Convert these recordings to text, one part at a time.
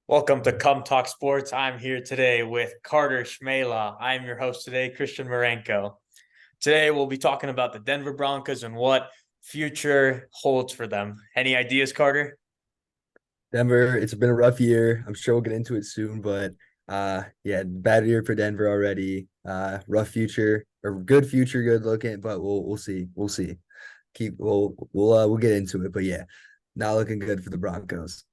Welcome to Come Talk Sports. I'm here today with Carter Schmela. I'm your host today, Christian Marenko. Today, we'll be talking about the Denver Broncos and what future holds for them. Any ideas, Carter? Denver, it's been a rough year. I'm sure we'll get into it soon, but yeah, bad year for Denver already. Rough future or good future, good looking, but we'll see. We'll see. We'll get into it, but yeah, not looking good for the Broncos.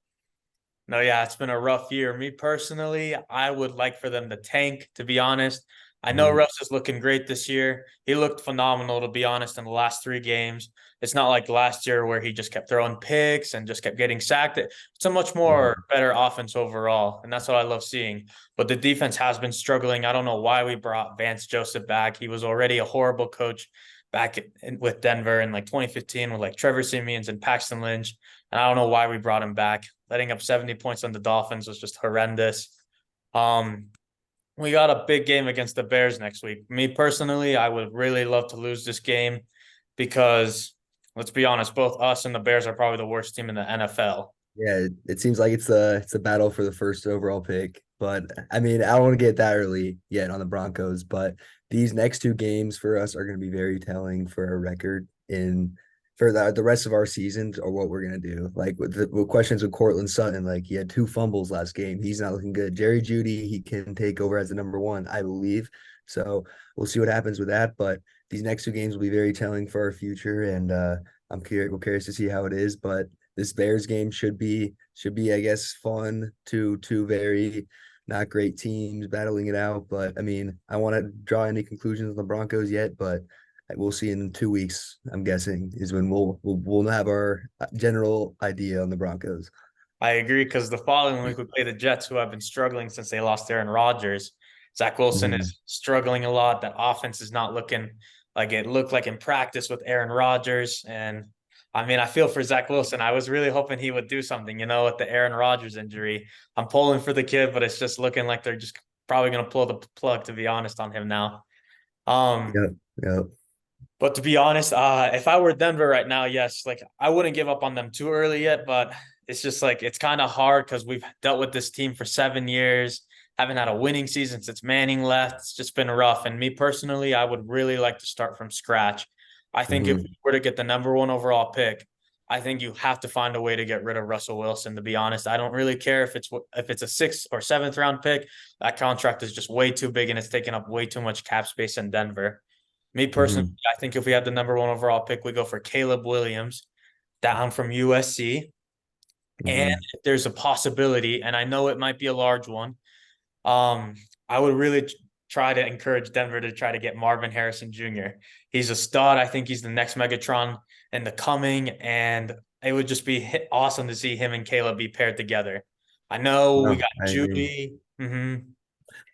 No, yeah, it's been a rough year. Me personally, I would like for them to tank, to be honest. I know Mhm. Russ is looking great this year. He looked phenomenal, to be honest, in the last three games. It's not like last year where he just kept throwing picks and just kept getting sacked. It's a much more Mhm. better offense overall, and that's what I love seeing. But the defense has been struggling. I don't know why we brought Vance Joseph back. He was already a horrible coach with Denver in like 2015 with like Trevor Siemians and Paxton Lynch. And I don't know why we brought him back. Letting up 70 points on the Dolphins was just horrendous. Um, we got a big game against the Bears next week. Me personally, I would really love to lose this game because let's be honest, both us and the Bears are probably the worst team in the NFL. Yeah, it seems like it's a battle for the first overall pick, but I mean, I don't want to get that early yet on the Broncos, but these next two games for us are going to be very telling for our record in for the rest of our seasons or what we're going to do. Like with questions with Cortland Sutton, like he had two fumbles last game. He's not looking good. Jerry Judy, he can take over as the number one, I believe. So we'll see what happens with that, but these next two games will be very telling for our future, and we're curious to see how it is, but this Bears game should be I guess fun. Two very not great teams battling it out. But I mean, I want to draw any conclusions on the Broncos yet, but we'll see in 2 weeks. I'm guessing is when we'll have our general idea on the Broncos. I agree because the following week we play the Jets, who have been struggling since they lost Aaron Rodgers. Zach Wilson Mhm. is struggling a lot. That offense is not looking like it looked like in practice with Aaron Rodgers. And I mean, I feel for Zach Wilson. I was really hoping he would do something, with the Aaron Rodgers injury. I'm pulling for the kid, but it's just looking like they're just probably going to pull the plug, to be honest, on him now. Um, Yep. Yep. but to be honest, if I were Denver right now, yes, like I wouldn't give up on them too early yet, but it's just like it's kind of hard because we've dealt with this team for 7 years, haven't had a winning season since Manning left. It's just been rough. And me personally, I would really like to start from scratch. I think if we Mhm. were to get the number one overall pick, I think you have to find a way to get rid of Russell Wilson. To be honest, I don't really care if it's a sixth or seventh round pick. That contract is just way too big and it's taking up way too much cap space in Denver. Me personally, Mhm. I think if we had the number one overall pick, we go for Caleb Williams down from USC. And Mhm. if there's a possibility, and I know it might be a large one, um, I would really try to encourage Denver to try to get Marvin Harrison Jr. He's a stud. I think he's the next Megatron in the coming, and it would just be awesome to see him and Caleb be paired together. I know we No, got I agree. Judy.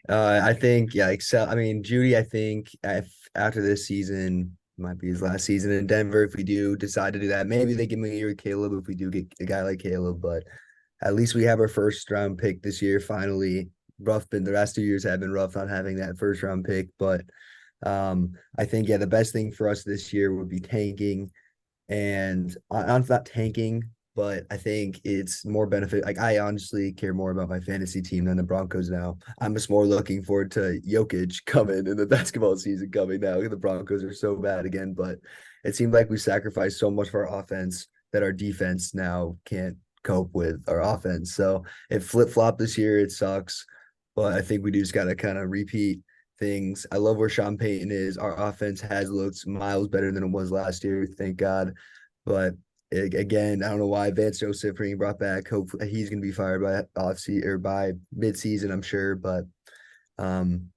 I think yeah, excel. I mean, Judy. I think if after this season might be his last season in Denver. If we do decide to do that, maybe they give me a year with Caleb. If we do get a guy like Caleb, but at least we have our first round pick this year. Finally, rough. Been the last 2 years have been rough on having that first round pick, but I think yeah, the best thing for us this year would be tanking and I'm not tanking, but I think it's more benefit. Like I honestly care more about my fantasy team than the Broncos now. I'm just more looking forward to Jokic coming in the basketball season coming now. The Broncos are so bad again, but it seemed like we sacrificed so much of our offense that our defense now can't cope with our offense. So it flip flopped this year. It sucks, but I think we just got to kind of repeat things. I love where Sean Payton is. Our offense has looked miles better than it was last year, thank God. But again, I don't know why Vance Joseph being brought back. Hopefully, he's going to be fired by off or by mid-season, I'm sure. But um,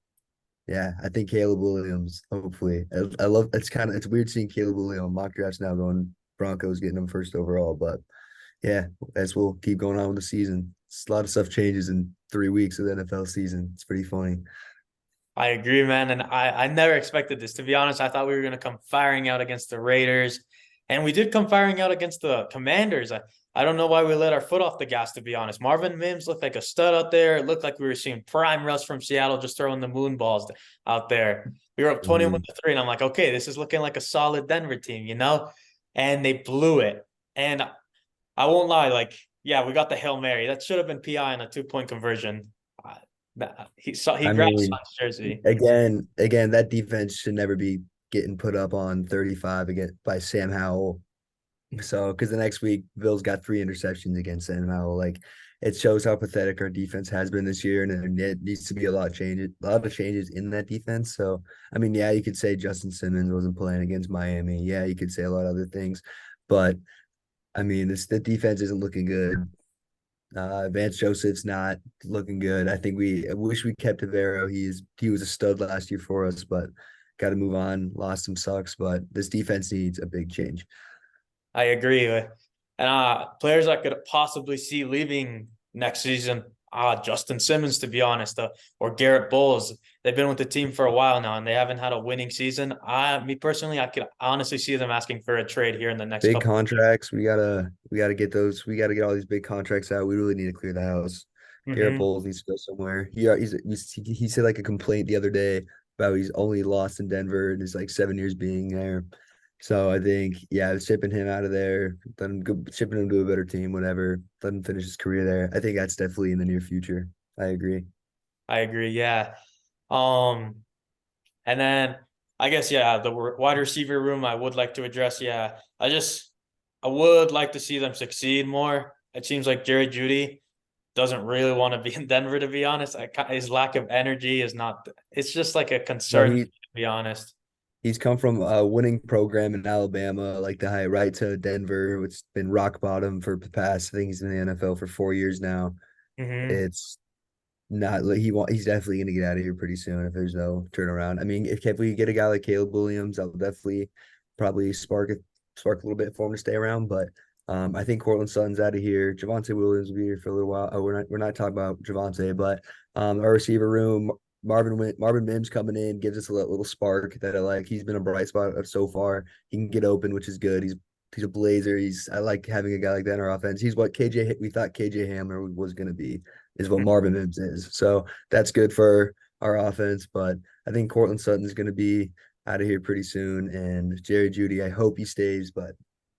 yeah, I think Caleb Williams. Hopefully, I love. It's weird seeing Caleb Williams mock drafts now going Broncos getting him first overall. But yeah, as we'll keep going on with the season, it's a lot of stuff changes in 3 weeks of the NFL season. It's pretty funny. I agree, man. And I never expected this. To be honest, I thought we were going to come firing out against the Raiders. And we did come firing out against the Commanders. I don't know why we let our foot off the gas, to be honest. Marvin Mims looked like a stud out there. It looked like we were seeing prime Russ from Seattle just throwing the moon balls out there. We were up 21 Mhm. to 3, and I'm like, okay, this is looking like a solid Denver team, you know? And they blew it. And I won't lie, like Yeah, we got the Hail Mary. That should have been PI and a 2-point conversion. Uh, he I grabbed mean, Son's jersey. again, that defense should never be getting put up on 35 again by Sam Howell. So, because the next week, Bills got 3 interceptions against Sam Howell. Like, it shows how pathetic our defense has been this year, and it needs to be a lot of changes in that defense. So, I mean, yeah, you could say Justin Simmons wasn't playing against Miami. Yeah, you could say a lot of other things, but I mean, the defense isn't looking good. Vance Joseph's not looking good. I wish we kept Tavero. He was a stud last year for us, but got to move on. Lost some sucks, but this defense needs a big change. I agree. And players I could possibly see leaving next season, Justin Simmons, to be honest, or Garrett Bowles. They've been with the team for a while now, and they haven't had a winning season. Me personally, I could honestly see them asking for a trade here in the next Big couple. contracts. We gotta get those. We gotta get all these big contracts out. We really need to clear the house. Garrett Mm-hmm. Bowles needs to go somewhere. He said like a complaint the other day about he's only lost in Denver and his like 7 years being there. So I think shipping him out of there, shipping him to a better team, whatever. Let him finish his career there. I think that's definitely in the near future. I agree. I agree. Yeah. Um, and then I guess the wide receiver room I would like to address. Yeah, I would like to see them succeed more. It seems like Jerry Judy doesn't really want to be in Denver, to be honest. His lack of energy is not. It's just like a No, concern to be honest. he's come from a winning program in Alabama, like the high right to Denver, which has been rock bottom for the past. I think he's in the NFL for 4 years now. Mm-hmm. It's not like he's definitely gonna get out of here pretty soon if there's no turnaround. I mean, if we get a guy like Caleb Williams, I'll definitely probably spark a little bit for him to stay around. But I think Cortland Sutton's out of here. Javonte Williams will be here for a little while. Oh, we're not talking about Javonte, but our receiver room, Marvin Mims coming in gives us a little spark that I like. He's been a bright spot so far. He can get open, which is good. He's a blazer. I like having a guy like that in our offense. He's what we thought KJ Hamler was going to be, is what Marvin Mims is. So that's good for our offense. But I think Cortland Sutton is going to be out of here pretty soon. And Jerry Judy, I hope he stays, but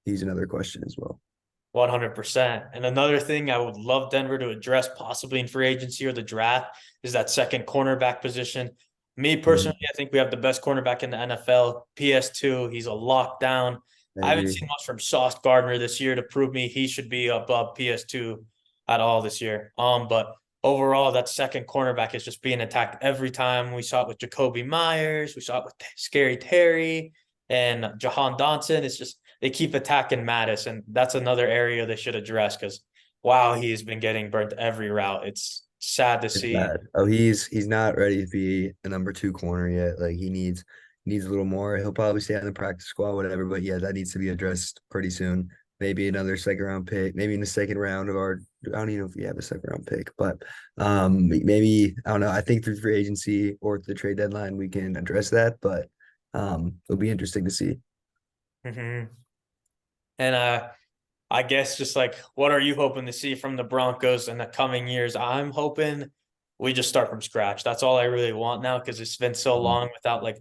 he's another question as well. 100%. And another thing I would love Denver to address, possibly in free agency or the draft, is that second cornerback position. Me Mhm. personally, I think we have the best cornerback in the NFL. PS2, he's a lockdown. I I haven't agree. seen much from Sauce Gardner this year to prove me he should be above PS2 at all this year. But overall, that second cornerback is just being attacked every time. We saw it with Jacoby Myers, we saw it with Scary Terry and Jahan Dotson. It's just they keep attacking Mattis, and that's another area they should address because wow, he's been getting burnt every route. It's sad to It's see. bad. Oh, he's not ready to be a number 2 corner yet. Like he needs a little more. He'll probably stay on the practice squad, whatever. But yeah, that needs to be addressed pretty soon. Maybe another second round pick. Maybe in the second round of our. I don't even know if we have a second round pick, but maybe I don't know. I think through free agency or the trade deadline we can address that. But it'll be interesting to see. Mm-hmm. And I guess just like what are you hoping to see from the Broncos in the coming years? I'm hoping we just start from scratch. That's all I really want now because it's been so Mhm. long without like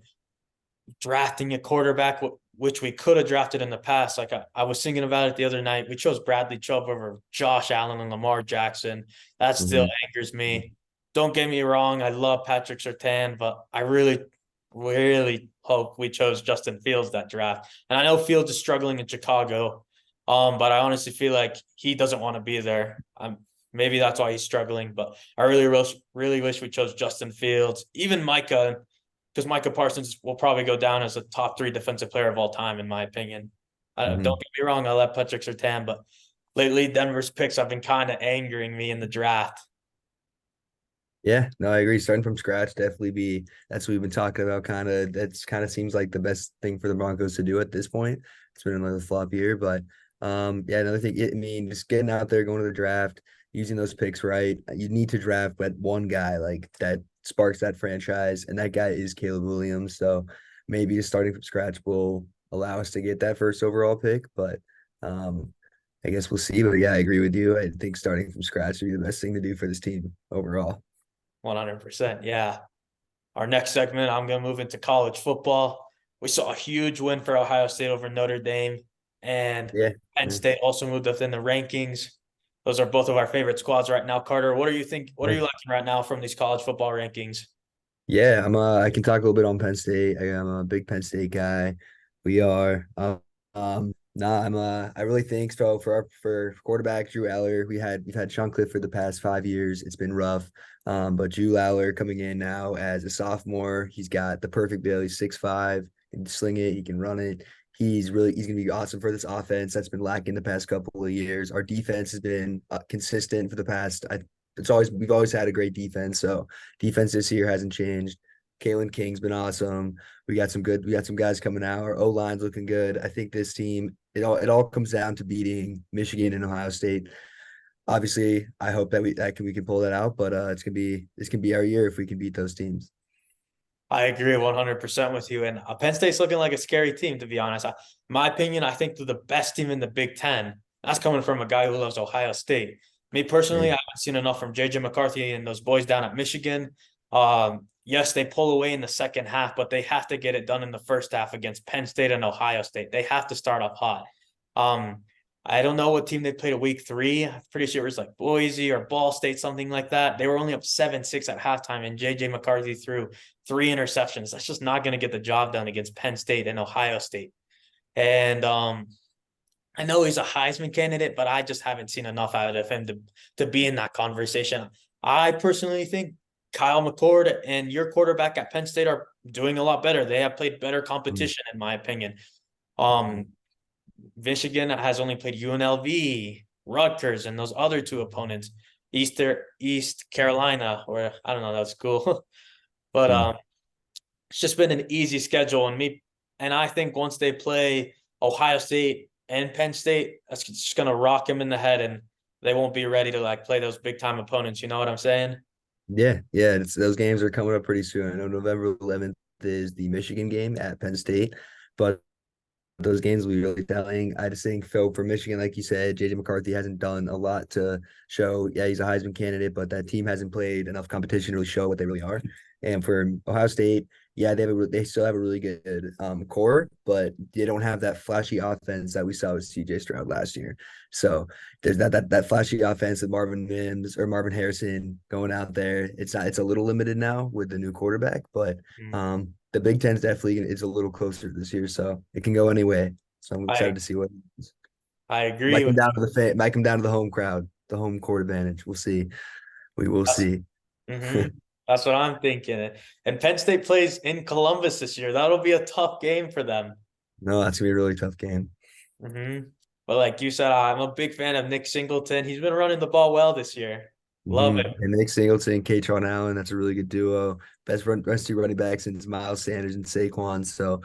drafting a quarterback, which we could have drafted in the past. Like I was thinking about it the other night. We chose Bradley Chubb over Josh Allen and Lamar Jackson. That still Mhm. angers me. Don't get me wrong. I love Patrick Surtain, but I really, really hope we chose Justin Fields that draft. And I know Fields is struggling in Chicago, but I honestly feel like he doesn't want to be there. Maybe that's why he's struggling. But I really wish we chose Justin Fields, even Micah, because Micah Parsons will probably go down as a top 3 defensive player of all time, in my opinion. Don't Mhm. get me wrong, I love Patrick Surtain, but lately Denver's picks have been kind of angering me in the draft. Yeah, no, I agree. Starting from scratch, definitely be that's what we've been talking about. That's kind of seems like the best thing for the Broncos to do at this point. It's been another flop year, but yeah, another thing. I mean, just getting out there, going to the draft, using those picks right. You need to draft but one guy like that sparks that franchise, and that guy is Caleb Williams. So maybe just starting from scratch will allow us to get that first overall pick, but um, I guess we'll see. But yeah, I agree with you. I think starting from scratch would be the best thing to do for this team overall. 100%. Yeah. Our next segment, I'm going to move into college football. We saw a huge win for Ohio State over Notre Dame, and Yeah. Penn Yeah. State also moved up in the rankings. those are both of our favorite squads right now. Carter, what are you think? What are Yeah. you liking right now from these college football rankings? Yeah, I can talk a little bit on Penn State. I'm a big Penn State guy. We are. I really think so for quarterback Drew Aller. We've had Sean Cliff for the past 5 years. It's been rough. But Drew Aller coming in now as a sophomore, he's got the perfect build. He's 6'5", he can sling it, he can run it. He's gonna be awesome for this offense that's been lacking the past couple of years. Our defense has been consistent for the past. We've always had a great defense. So defense this year hasn't changed. Kalen King's been awesome. We got some guys coming out. Our O line's looking good. I think this team, it all comes down to beating Michigan and Ohio State. Obviously, I hope that we can pull that out, but this can be our year if we can beat those teams. I agree 100% with you. And Penn State's looking like a scary team, to be honest. My opinion, I think they're the best team in the Big Ten. That's coming from a guy who loves Ohio State. Me personally, Yeah. I haven't seen enough from JJ McCarthy and those boys down at Michigan. Yes, they pull away in the second half, but they have to get it done in the first half against Penn State and Ohio State. They have to start off hot. Um, I don't know what team they played a week 3. I'm pretty sure it was like Boise or Ball State, something like that. They were only up 7-6 at halftime, and JJ McCarthy threw 3 interceptions. That's just not going to get the job done against Penn State and Ohio State. And I know he's a Heisman candidate, but I just haven't seen enough out of him to be in that conversation. I personally think Kyle McCord and your quarterback at Penn State are doing a lot better. They have played better competition, in my opinion. Michigan has only played UNLV, Rutgers, and those other 2 opponents. East Carolina, or I don't know that school, but Mm. it's just been an easy schedule. And I think once they play Ohio State and Penn State, that's just gonna rock them in the head, and they won't be ready to like play those big time opponents. You know what I'm saying? Yeah. Those games are coming up pretty soon. I know November 11th is the Michigan game at Penn State, but those games will be really telling. I just think Phil for Michigan, like you said, JJ McCarthy hasn't done a lot to show. Yeah, he's a Heisman candidate, but that team hasn't played enough competition to really show what they really are. And for Ohio State, yeah, they still have a really good core, but they don't have that flashy offense that we saw with CJ Stroud last year. So there's that flashy offense with Marvin Mims or Marvin Harrison going out there. It's a little limited now with the new quarterback, but Mm. the Big Ten's definitely is a little closer this year, so it can go any way. So I'm I excited to see what happens. I agree with Might come down to the home crowd, the home court advantage. We'll see. We will that's, see. that's what I'm thinking. And Penn State plays in Columbus this year. That'll be a tough game for them. No, that's gonna be a really tough game. But like you said, I'm a big fan of Nick Singleton. He's been running the ball well this year. Love it. And Nick Singleton, Katron Allen, that's a really good duo. Best 2 running backs since Miles Sanders and Saquon. So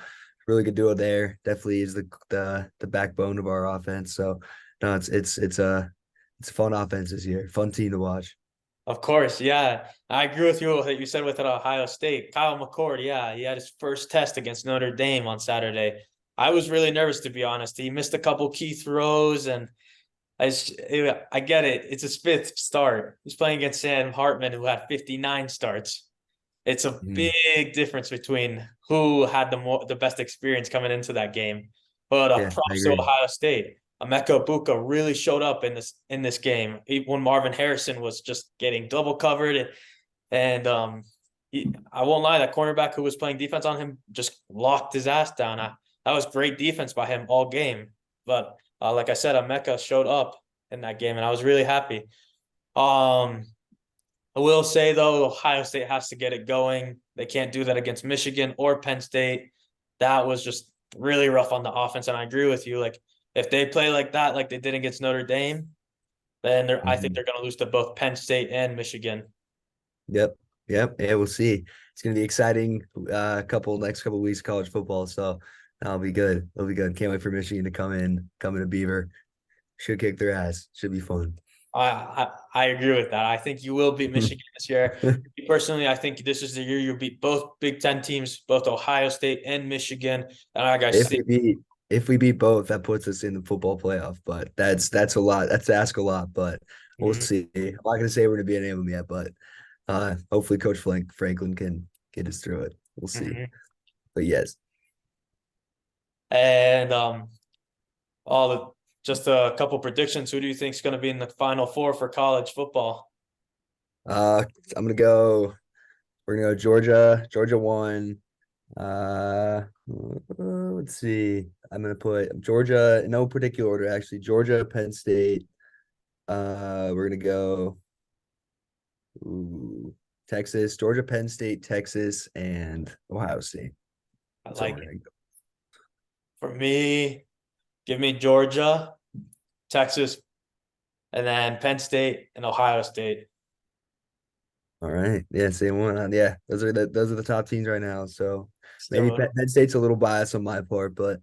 really good duo there. Definitely is the backbone of our offense. So no, it's a fun offense this year. Fun team to watch. Of course, yeah. I agree with you that you said with Ohio State. Kyle McCord, yeah, he had his first test against Notre Dame on Saturday. I was really nervous, to be honest. He missed a couple key throws, and I get it. It's his 5th start. He's playing against Sam Hartman, who had 59 starts. It's a Mhm. big difference between who had the best experience coming into that game. But Yeah, I props to agree. Ohio State. Emeka Buka really showed up in this game when Marvin Harrison was just getting double covered, and I won't lie, that cornerback who was playing defense on him just locked his ass down. That was great defense by him all game. But like I said, Emeka showed up in that game, and I was really happy. Um, I will say though, Ohio State has to get it going. They can't do that against Michigan or Penn State. That was just really rough on the offense, and I agree with you. Like if they play like that, like they did against Notre Dame, then I think Mhm. they're going to lose to both Penn State and Michigan. Yep. Yep. Yeah, we'll see. It's gonna be exciting next couple weeks of college football. So that'll be good. It'll be good. Can't wait for Michigan to come in a Beaver. Should kick their ass. Should be fun. I agree with that. I think you will beat Michigan this year. Personally, I think this is the year you beat both Big Ten teams, both Ohio State and Michigan. And I got If we beat if we beat both, that puts us in the football playoff. But that's a lot. That's to ask a lot, but we'll mm-hmm, see. I'm not gonna say we're gonna be in them yet, but hopefully Coach Franklin can get us through it. We'll see. mm-hmm. But yes. And all the just a couple predictions. Who do you think is going to be in the Final Four for college football? Uh, I'm gonna go. We're gonna go Georgia won. Let's see. I'm gonna put Georgia in no particular order, actually. Georgia, Penn State. We're gonna go ooh, Texas, Georgia, Penn State, Texas, and Ohio State. I So like we're it. gonna go. For me, give me Georgia, Texas, and then Penn State and Ohio State. All right. Yeah, same one. Yeah, those are the top teams right now. So maybe Still, Penn State's a little biased on my part, but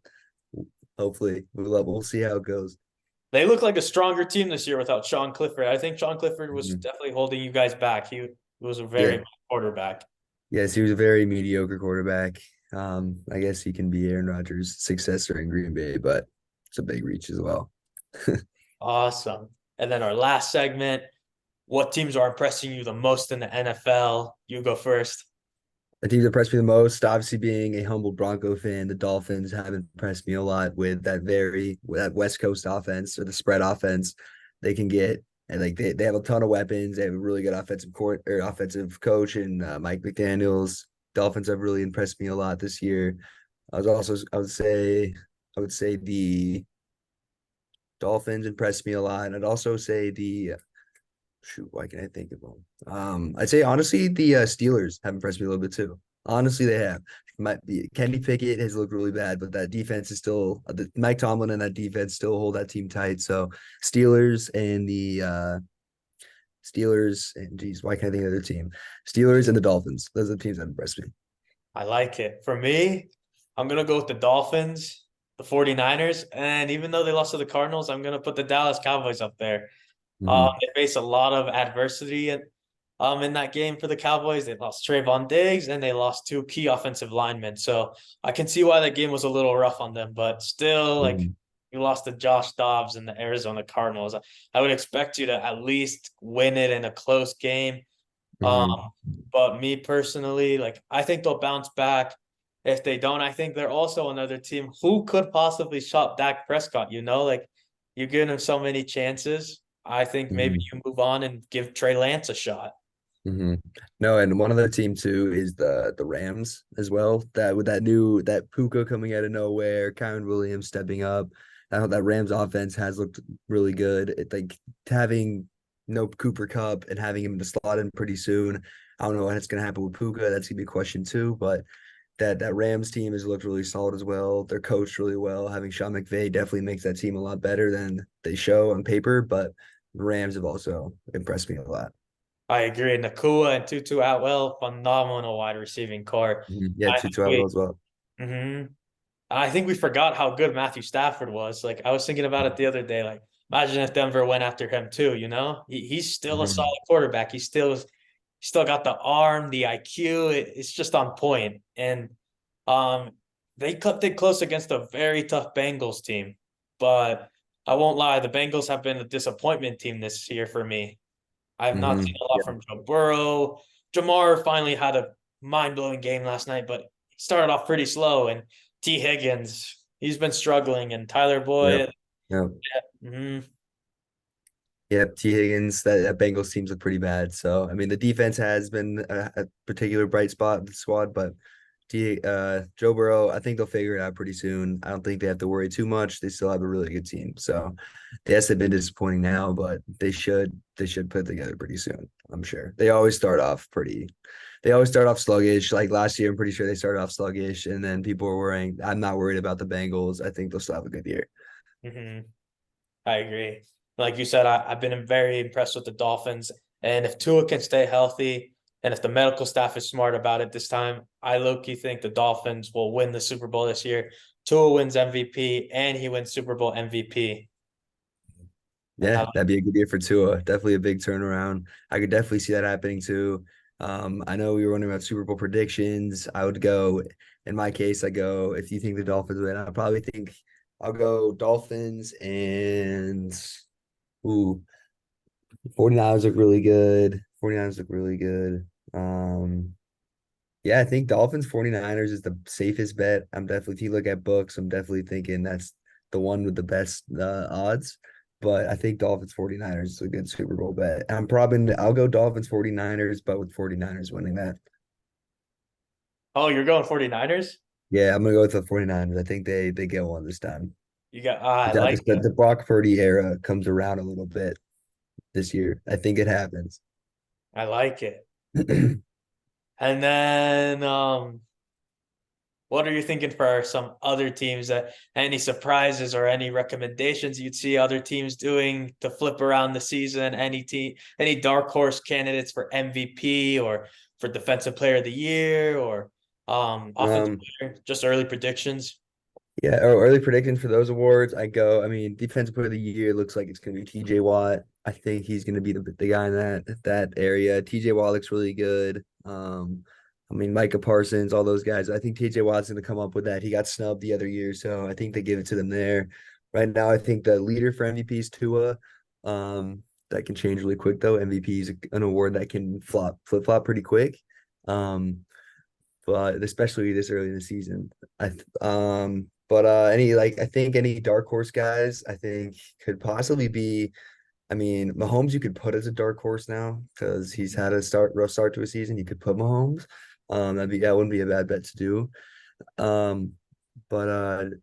hopefully we'll see how it goes. they look like a stronger team this year without Sean Clifford. I think Sean Clifford was Mhm. definitely holding you guys back. He was a very Yeah. good quarterback. Yes, he was a very mediocre quarterback. I guess he can be Aaron Rodgers' successor in Green Bay, but it's a big reach as well. Awesome. And then our last segment, what teams are impressing you the most in the NFL? You go first. The teams that impressed me the most, obviously being a humble Bronco fan, the Dolphins have impressed me a lot with that West Coast offense or the spread offense they can get. And like they have a ton of weapons. They have a really good offensive coach and Mike McDaniels. Dolphins have really impressed me a lot this year. I would say the Dolphins impressed me a lot. And I'd also say the shoot, why can't I think of them? I'd say honestly, the Steelers have impressed me a little bit too. Honestly, they have. Might be Kenny Pickett has looked really bad, but that defense is still Mike Tomlin and that defense still hold that team tight. So Steelers and geez, why can't I think of their team? Steelers and the Dolphins. Those are the teams that impressed me. I like it. For me, I'm going to go with the Dolphins, the 49ers, and even though they lost to the Cardinals, I'm going to put the Dallas Cowboys up there. Hmm. They face a lot of adversity in that game for the Cowboys. They lost Trayvon Diggs and they lost two key offensive linemen. So I can see why that game was a little rough on them, but still, like Hmm. you lost to Josh Dobbs and the Arizona Cardinals. I would expect you to at least win it in a close game. Um, Hmm. but me personally, like I think they'll bounce back. If they don't, I think they're also another team who could possibly shop Dak Prescott. Like you give him so many chances. I think maybe Hmm. you move on and give Trey Lance a shot. Hmm. No, and one other team too is the Rams as well. That with that Puka coming out of nowhere, Kyron Williams stepping up. That Rams offense has looked really good. Like having no Cooper Cup and having him to slot in pretty soon. I don't know what's gonna happen with Puka. That's gonna be a question too. But that Rams team has looked really solid as well. They're coached really well. Having Sean McVay definitely makes that team a lot better than they show on paper. But the Rams have also impressed me a lot. I agree. Nakua and Tutu Atwell, phenomenal wide receiving core. Mhm. Yeah, I think Tutu Atwell as well. mhm. I think we forgot how good Matthew Stafford was. Like I was thinking about it the other day. Like imagine if Denver went after him too. He's still a Mhm. solid quarterback. He still got the arm, the IQ. It's just on point. And um, they cut it close against a very tough Bengals team. But I won't lie, the Bengals have been a disappointment team this year for me. I have not seen Mhm. a lot Yeah. from Joe Burrow. Jamar finally had a mind-blowing game last night, but he started off pretty slow. And T. Higgins, he's been struggling, and Tyler Yep. Boyd. Yep. Mhm. Yep. T. Higgins, that Bengals teams look pretty bad. So I mean, the defense has been a particular bright spot of the squad, but Joe Burrow, I think they'll figure it out pretty soon. I don't think they have to worry too much. They still have a really good team. So yes, they've been disappointing now, but they should put it together pretty soon. I'm sure. They always start off sluggish. Like last year, I'm pretty sure they started off sluggish, and then people were worrying. I'm not worried about the Bengals. I think they'll still have a good year. Mhm. I agree. Like you said, I've been very impressed with the Dolphins. And if Tua can stay healthy and if the medical staff is smart about it this time, I low-key think the Dolphins will win the Super Bowl this year. Tua wins MVP and he wins Super Bowl MVP. And Yeah, that'd be a good year for Tua. Definitely a big turnaround. I could definitely see that happening too. I know we were wondering about Super Bowl predictions. I would go, in my case, I go, if you think the Dolphins win, I probably think I'll go Dolphins and ooh, 49ers look really good. 49ers look really good. Yeah, I think Dolphins 49ers is the safest bet. I'm definitely if you look at books, I'm definitely thinking that's the one with the best odds. But I think Dolphins 49ers is a good Super Bowl bet. I'll go Dolphins 49ers, but with 49ers winning that. Oh, you're going 49ers? Yeah, I'm gonna go with the 49ers. I think they get one this time. You got I That like just it. the Brock Purdy era comes around a little bit this year. I think it happens. I like it. And then what are you thinking for some other teams that any surprises or any recommendations you'd see other teams doing to flip around the season? Any dark horse candidates for MVP or for defensive player of the year or offensive Um, player, just early predictions? yeah, early prediction for those awards. I mean, defensive player of the year looks like it's gonna be TJ Watt. I think he's gonna be the guy in that area. TJ Watt looks really good. I mean, Micah Parsons, all those guys. I think TJ Watt's gonna come up with that. He got snubbed the other year, so I think they give it to them there. Right now, I think the leader for MVP is Tua. That can change really quick though. MVP is an award that can flip flop pretty quick. But especially this early in the season. But any like I think any dark horse guys I think could possibly be. I mean, Mahomes you could put as a dark horse now because he's had a rough start to a season. You could put Mahomes. That wouldn't be a bad bet to do. Um, but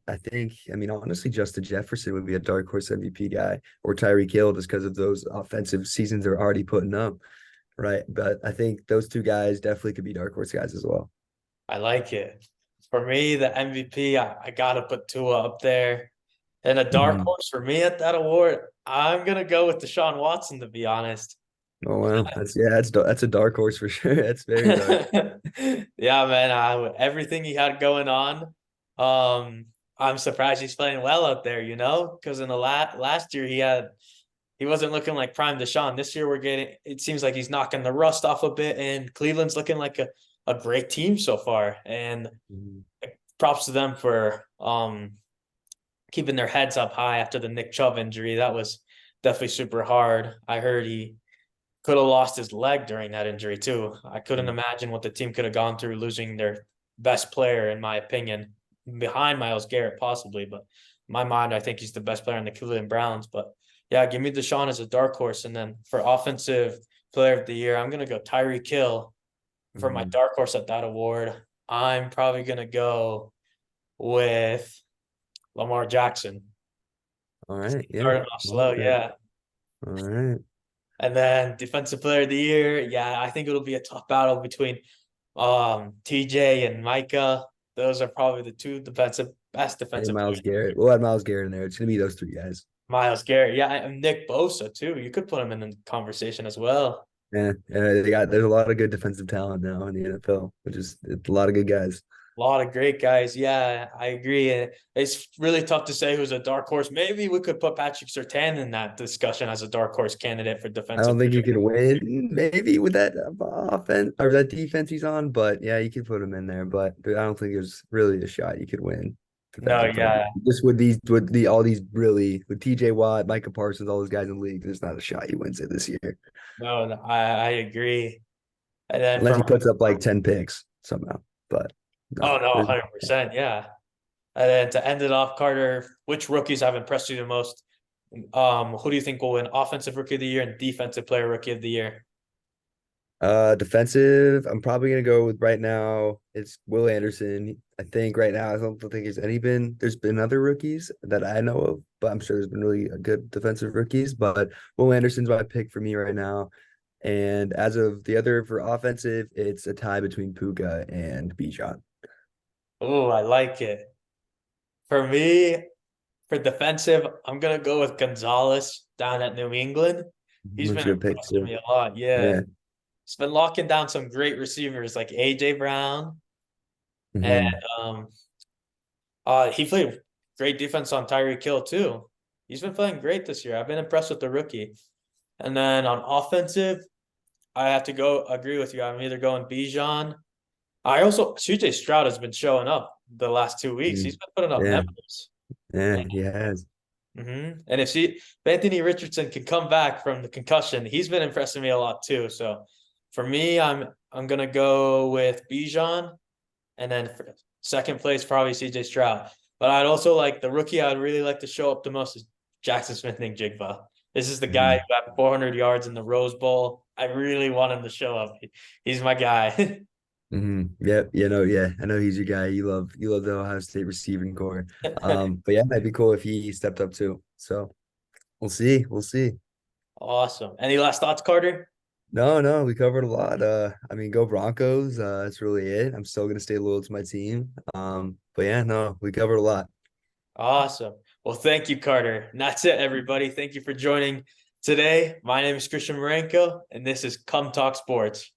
I think I mean honestly, Justin Jefferson would be a dark horse MVP guy or Tyreek Hill just because of those offensive seasons they're already putting up, right? But I think those two guys definitely could be dark horse guys as well. I like it. For me, the MVP, I gotta put Tua up there. And a dark Mhm. horse for me at that award, I'm gonna go with Deshaun Watson, to be honest. Oh wow, that's a dark horse for sure. That's very dark. Yeah, man. Everything he had going on, I'm surprised he's playing well out there. Because in the last year he wasn't looking like prime Deshaun. This year it seems like he's knocking the rust off a bit, and Cleveland's looking like a great team so far. And Mhm. props to them for keeping their heads up high after the Nick Chubb injury. That was definitely super hard. I heard he could have lost his leg during that injury too. I couldn't imagine what the team could have gone through losing their best player, in my opinion, behind Myles Garrett possibly. But in my mind, I think he's the best player in the Cleveland Browns. But yeah, give me Deshaun as a dark horse. And then for offensive player of the year, I'm gonna go Tyreek Hill for my Mhm. dark horse at that award. I'm probably gonna go with Lamar Jackson. All right, yeah, Starting off I like slow, that. yeah. All right. And then defensive player of the year, yeah, I think it'll be a tough battle between TJ and Micah. Those are probably the two best And defensive Miles players. Garrett. We'll have Miles Garrett in there. It's gonna be those three guys. Miles Garrett, yeah, and Nick Bosa too. You could put him in the conversation as well. Yeah, there's a lot of good defensive talent now in the NFL, which is it's a lot of good guys. A lot of great guys. Yeah, I agree. And it's really tough to say who's a dark horse. Maybe we could put Patrick Surtain in that discussion as a dark horse candidate for I defensive don't think you player. can win maybe with that offense or that defense he's on, but yeah, you can put him in there. But I don't think there's really a shot you could win No, defensive player. yeah, Just with the all these really with TJ Watt, Micah Parsons, all those guys in the league, there's not a shot he wins it this year. no, I agree. And then Unless for he puts up like 10 picks somehow. But no, oh no, there's 100%, yeah. And then to end it off, Carter, which rookies have impressed you the most? Who do you think will win offensive rookie of the year and defensive player rookie of the year? Defensive, I'm probably gonna go with right now. It's Will Anderson. I think right now I don't think there's been other rookies that I know of, but I'm sure there's been really good defensive rookies. But Will Anderson's my pick for me right now. And as of the other for offensive, it's a tie between Puka and Bijan. Oh, I like it. For me, for defensive, I'm gonna go with Gonzalez down at New England. He's That's been a good pick impressing too. me a lot. Yeah. Yeah. He's been locking down some great receivers like AJ Brown and Hmm. um he played great defense on Tyreek Hill too. He's been playing great this year. I've been impressed with the rookie. And then on offensive, I have to go agree with you. I'm either going Bijan. I also CJ Stroud has been showing up the last 2 weeks. He's been putting up Yeah. numbers. Yeah. He has. And if Anthony Richardson can come back from the concussion, he's been impressing me a lot too. So for me, I'm gonna go with Bijan, and then for second place probably CJ Stroud. But I'd also like the rookie I'd really like to show up the most is Jackson Smith-Njigba. This is the guy Mhm. who got 400 yards in the Rose Bowl. I really want him to show up. He's my guy. Yeah, yeah. I know he's your guy. You love the Ohio State receiving core. But yeah, that'd be cool if he stepped up too. So we'll see. We'll see. Awesome. Any last thoughts, Carter? No, no, we covered a lot. I mean, go Broncos. That's really it. I'm still gonna stay loyal to my team. But yeah, no, we covered a lot. Awesome. Well, thank you, Carter. And that's it, everybody. Thank you for joining today. My name is Christian Marenko, and this is Come Talk Sports.